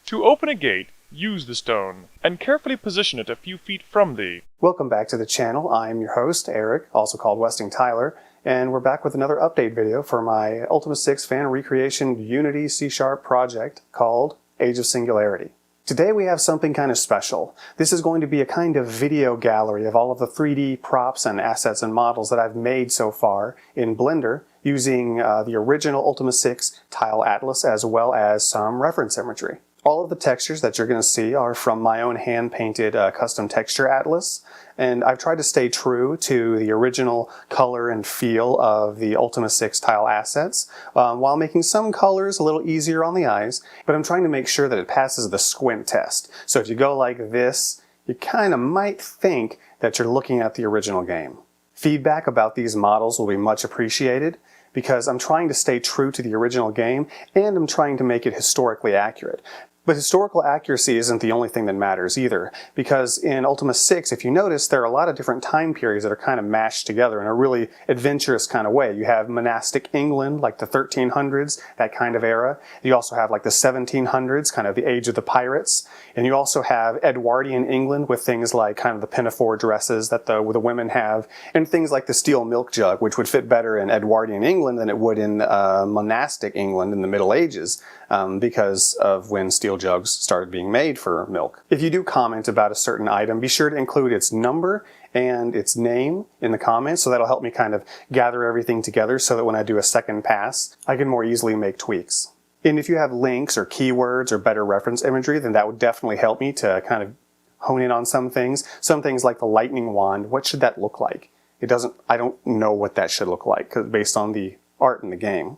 To open a gate, use the stone, and carefully position it a few feet from thee. Welcome back to the channel. I'm your host, Eric, also called Westing Tyler, and we're back with another update video for my Ultima 6 fan recreation Unity C# project called Age of Singularity. Today we have something kind of special. This is going to be a kind of video gallery of all of the 3D props and assets and models that I've made so far in Blender using the original Ultima 6 tile atlas as well as some reference imagery. All of the textures that you're going to see are from my own hand-painted custom texture atlas, and I've tried to stay true to the original color and feel of the Ultima 6 tile assets, while making some colors a little easier on the eyes, but I'm trying to make sure that it passes the squint test. So if you go like this, you kind of might think that you're looking at the original game. Feedback about these models will be much appreciated, because I'm trying to stay true to the original game, and I'm trying to make it historically accurate. But historical accuracy isn't the only thing that matters either, because in Ultima 6, if you notice, there are a lot of different time periods that are kind of mashed together in a really adventurous kind of way. You have monastic England, like the 1300s, that kind of era. You also have like the 1700s, kind of the age of the pirates. And you also have Edwardian England with things like kind of the pinafore dresses that the women have, and things like the steel milk jug, which would fit better in Edwardian England than it would in monastic England in the Middle Ages, because of when steel jugs started being made for milk. If you do comment about a certain item, be sure to include its number and its name in the comments, so that'll help me kind of gather everything together so that when I do a second pass, I can more easily make tweaks. And if you have links or keywords or better reference imagery, then that would definitely help me to kind of hone in on some things. Some things like the lightning wand, what should that look like? I don't know what that should look like based on the art in the game.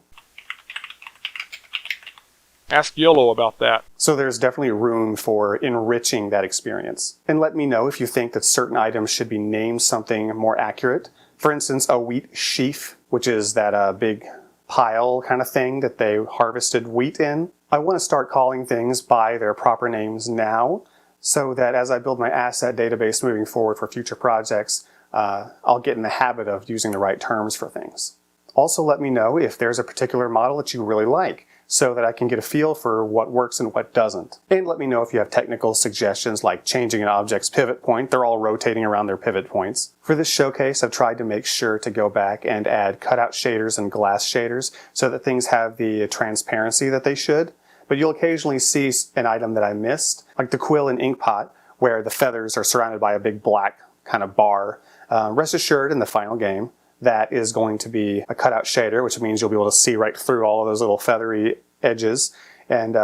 Ask Yellow about that. So there's definitely room for enriching that experience. And let me know if you think that certain items should be named something more accurate. For instance, a wheat sheaf, which is that big pile kind of thing that they harvested wheat in. I want to start calling things by their proper names now, so that as I build my asset database moving forward for future projects, I'll get in the habit of using the right terms for things. Also let me know if there's a particular model that you really like, so that I can get a feel for what works and what doesn't. And let me know if you have technical suggestions like changing an object's pivot point. They're all rotating around their pivot points. For this showcase, I've tried to make sure to go back and add cutout shaders and glass shaders so that things have the transparency that they should. But you'll occasionally see an item that I missed, like the quill and ink pot, where the feathers are surrounded by a big black kind of bar. Rest assured, in the final game, that is going to be a cutout shader, which means you'll be able to see right through all of those little feathery edges, and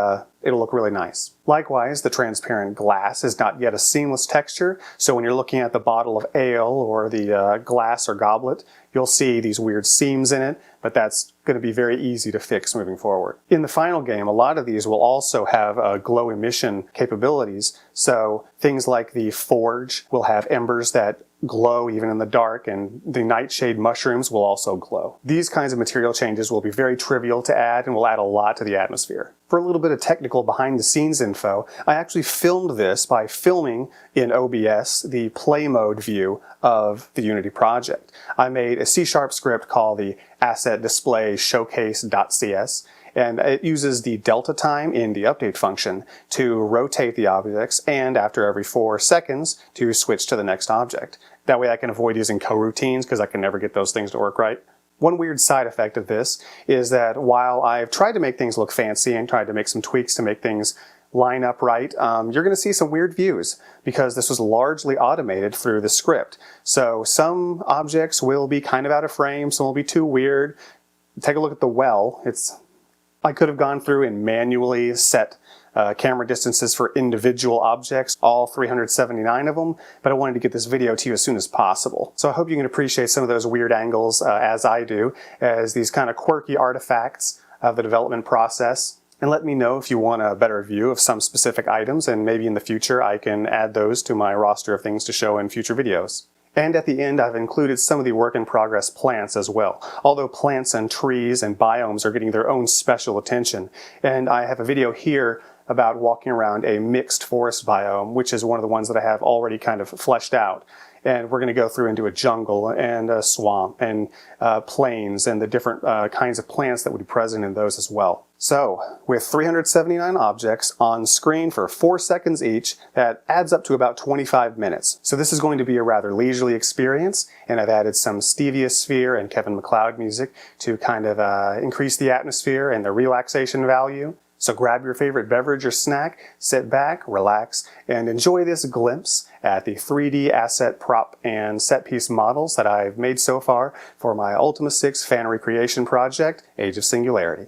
it'll look really nice. Likewise, the transparent glass is not yet a seamless texture, so when you're looking at the bottle of ale or the glass or goblet, you'll see these weird seams in it, but that's going to be very easy to fix moving forward. In the final game, a lot of these will also have glow emission capabilities, so things like the forge will have embers that glow even in the dark, and the nightshade mushrooms will also glow. These kinds of material changes will be very trivial to add and will add a lot to the atmosphere. For a little bit of technical behind the scenes info, I actually filmed this by filming in OBS the play mode view of the Unity project. I made a C# script called the asset display showcase.cs, and it uses the delta time in the update function to rotate the objects, and after every 4 seconds to switch to the next object. That way I can avoid using coroutines because I can never get those things to work right. One weird side effect of this is that while I've tried to make things look fancy and tried to make some tweaks to make things line up right, you're going to see some weird views because this was largely automated through the script. So some objects will be kind of out of frame, some will be too weird. Take a look at the well. I could have gone through and manually set camera distances for individual objects, all 379 of them, but I wanted to get this video to you as soon as possible. So I hope you can appreciate some of those weird angles as I do, as these kind of quirky artifacts of the development process. And let me know if you want a better view of some specific items, and maybe in the future I can add those to my roster of things to show in future videos. And at the end, I've included some of the work-in-progress plants as well, although plants and trees and biomes are getting their own special attention. And I have a video here about walking around a mixed forest biome, which is one of the ones that I have already kind of fleshed out. And we're going to go through into a jungle and a swamp and plains and the different kinds of plants that would be present in those as well. So, with 379 objects on screen for 4 seconds each, that adds up to about 25 minutes. So this is going to be a rather leisurely experience, and I've added some Stevia Sphere and Kevin MacLeod music to kind of increase the atmosphere and the relaxation value. So grab your favorite beverage or snack, sit back, relax, and enjoy this glimpse at the 3D asset prop and set piece models that I've made so far for my Ultima 6 fan recreation project, Age of Singularity.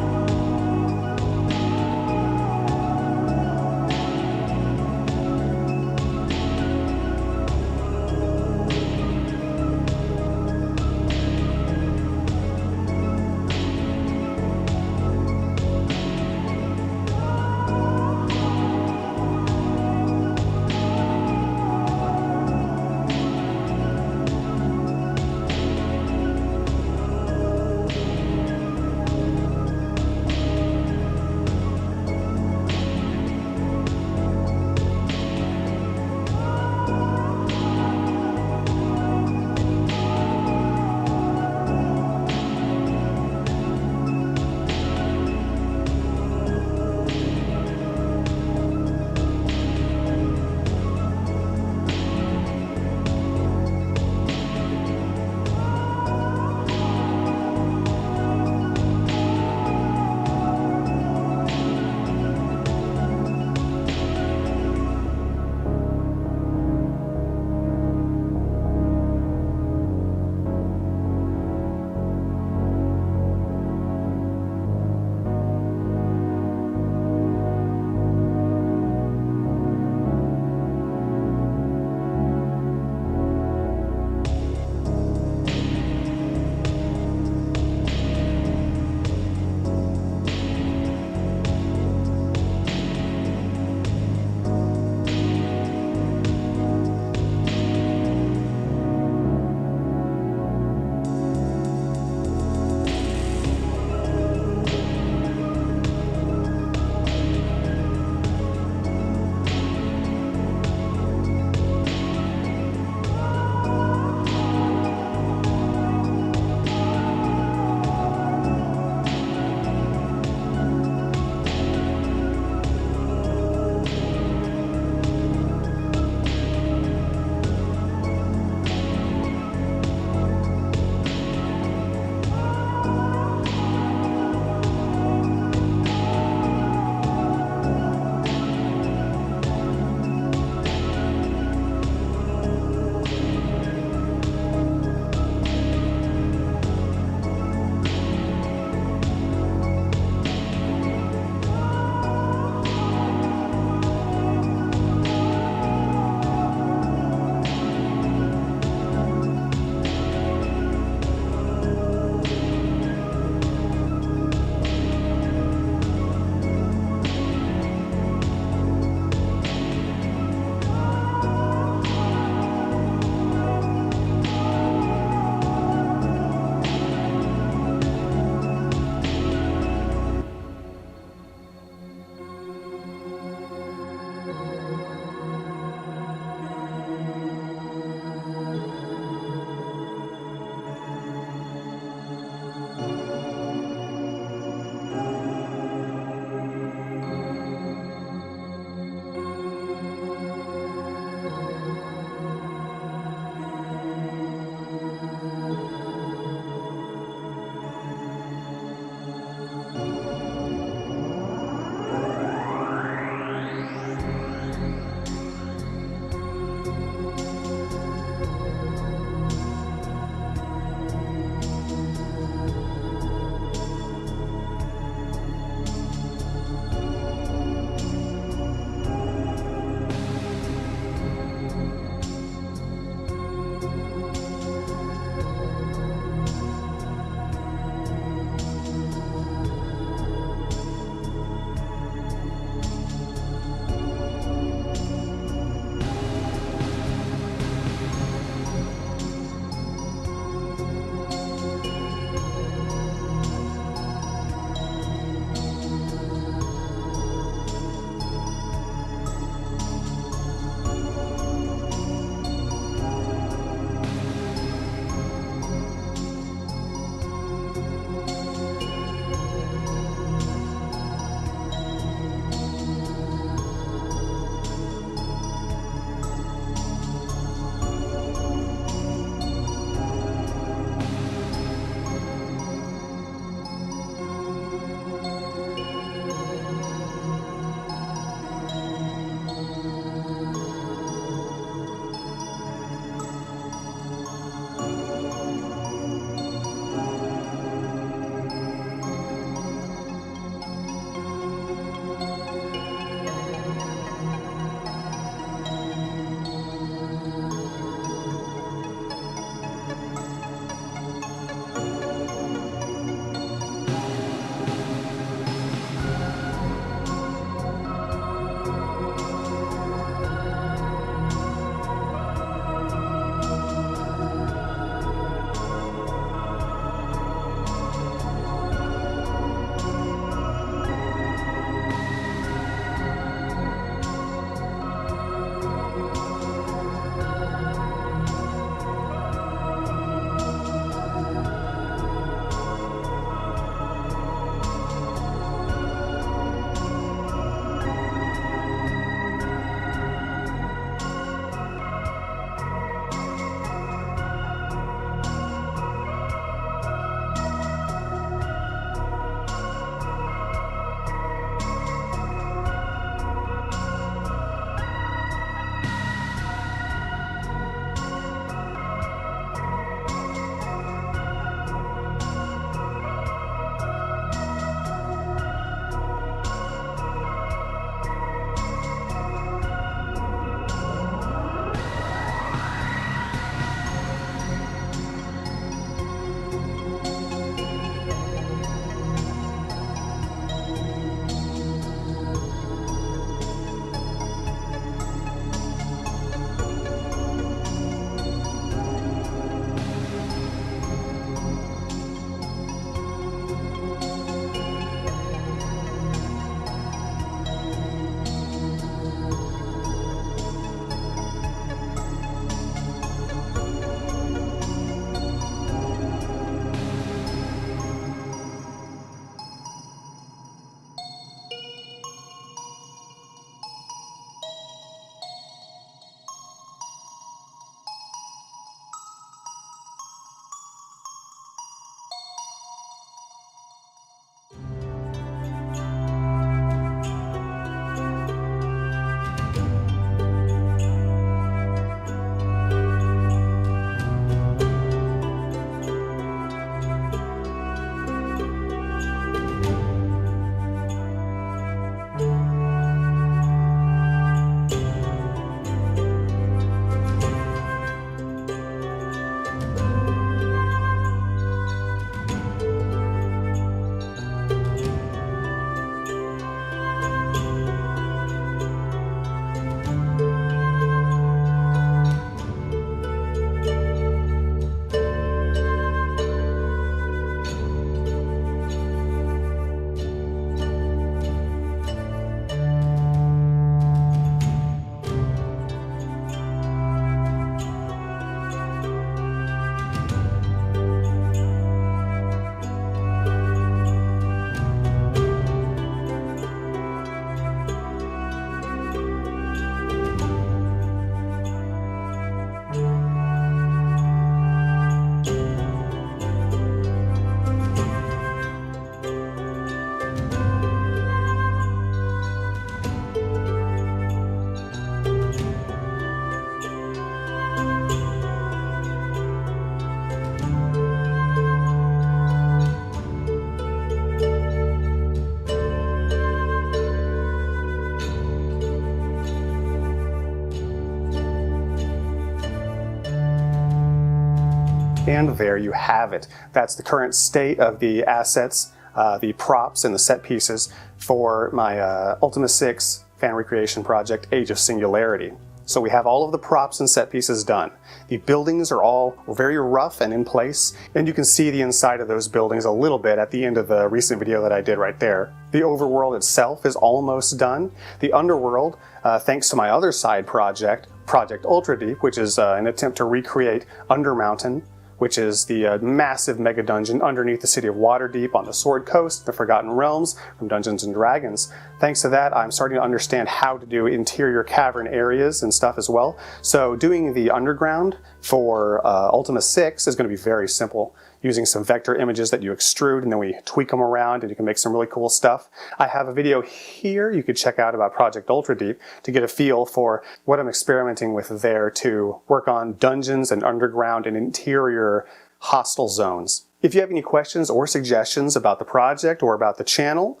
And there you have it. That's the current state of the assets, the props and the set pieces for my Ultima 6 fan recreation project, Age of Singularity. So we have all of the props and set pieces done. The buildings are all very rough and in place, and you can see the inside of those buildings a little bit at the end of the recent video that I did right there. The overworld itself is almost done. The underworld, thanks to my other side project, Project Ultra Deep, which is an attempt to recreate Undermountain, which is the massive mega dungeon underneath the city of Waterdeep on the Sword Coast, the Forgotten Realms from Dungeons & Dragons. Thanks to that, I'm starting to understand how to do interior cavern areas and stuff as well. So doing the underground for Ultima 6 is going to be very simple, using some vector images that you extrude and then we tweak them around and you can make some really cool stuff. I have a video here you could check out about Project Ultra Deep to get a feel for what I'm experimenting with there to work on dungeons and underground and interior hostile zones. If you have any questions or suggestions about the project or about the channel,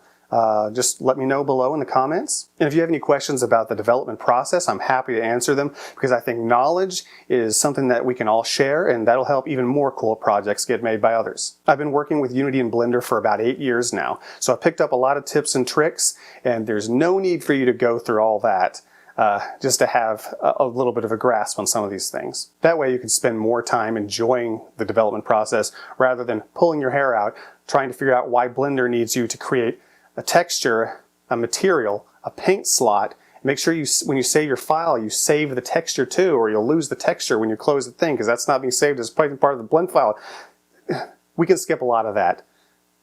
just let me know below in the comments. And if you have any questions about the development process, I'm happy to answer them because I think knowledge is something that we can all share and that'll help even more cool projects get made by others. I've been working with Unity and Blender for about 8 years now, so I've picked up a lot of tips and tricks, and there's no need for you to go through all that just to have a little bit of a grasp on some of these things. That way you can spend more time enjoying the development process rather than pulling your hair out trying to figure out why Blender needs you to create a texture, a material, a paint slot. Make sure when you save your file, you save the texture too, or you'll lose the texture when you close the thing, because that's not being saved as part of the blend file. We can skip a lot of that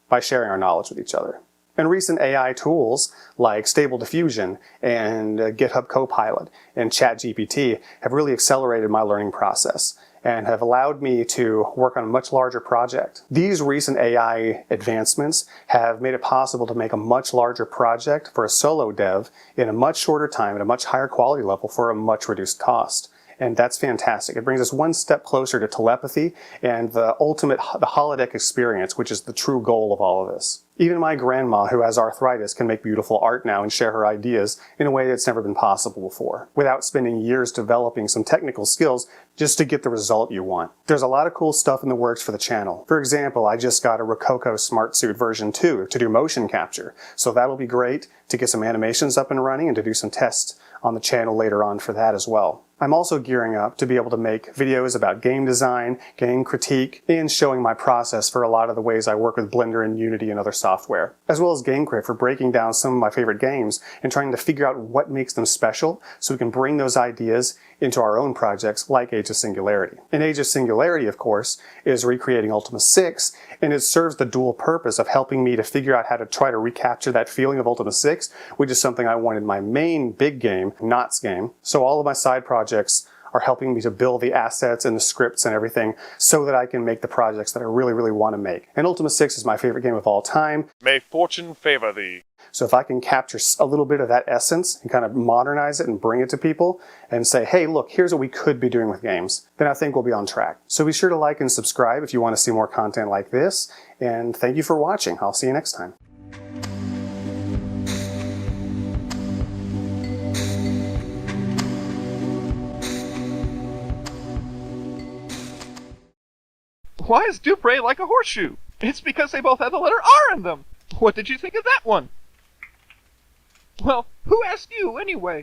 by sharing our knowledge with each other. And recent AI tools like Stable Diffusion and GitHub Copilot and ChatGPT have really accelerated my learning process and have allowed me to work on a much larger project. These recent AI advancements have made it possible to make a much larger project for a solo dev in a much shorter time at a much higher quality level for a much reduced cost. And that's fantastic. It brings us one step closer to telepathy and the holodeck experience, which is the true goal of all of this. Even my grandma, who has arthritis, can make beautiful art now and share her ideas in a way that's never been possible before, without spending years developing some technical skills just to get the result you want. There's a lot of cool stuff in the works for the channel. For example, I just got a Rococo Smart Suit version 2 to do motion capture, so that'll be great to get some animations up and running and to do some tests on the channel later on for that as well. I'm also gearing up to be able to make videos about game design, game critique, and showing my process for a lot of the ways I work with Blender and Unity and other software, as well as game crit for breaking down some of my favorite games and trying to figure out what makes them special so we can bring those ideas into our own projects like Age of Singularity. And Age of Singularity, of course, is recreating Ultima 6, and it serves the dual purpose of helping me to figure out how to try to recapture that feeling of Ultima 6, which is something I want in my main big game, Knots game. So all of my side projects are helping me to build the assets and the scripts and everything so that I can make the projects that I really, really want to make. And Ultima 6 is my favorite game of all time. May fortune favor thee. So if I can capture a little bit of that essence and kind of modernize it and bring it to people and say, hey, look, here's what we could be doing with games, then I think we'll be on track. So be sure to like and subscribe if you want to see more content like this. And thank you for watching. I'll see you next time. Why is Dupre like a horseshoe? It's because they both have the letter R in them. What did you think of that one? Well, who asked you anyway?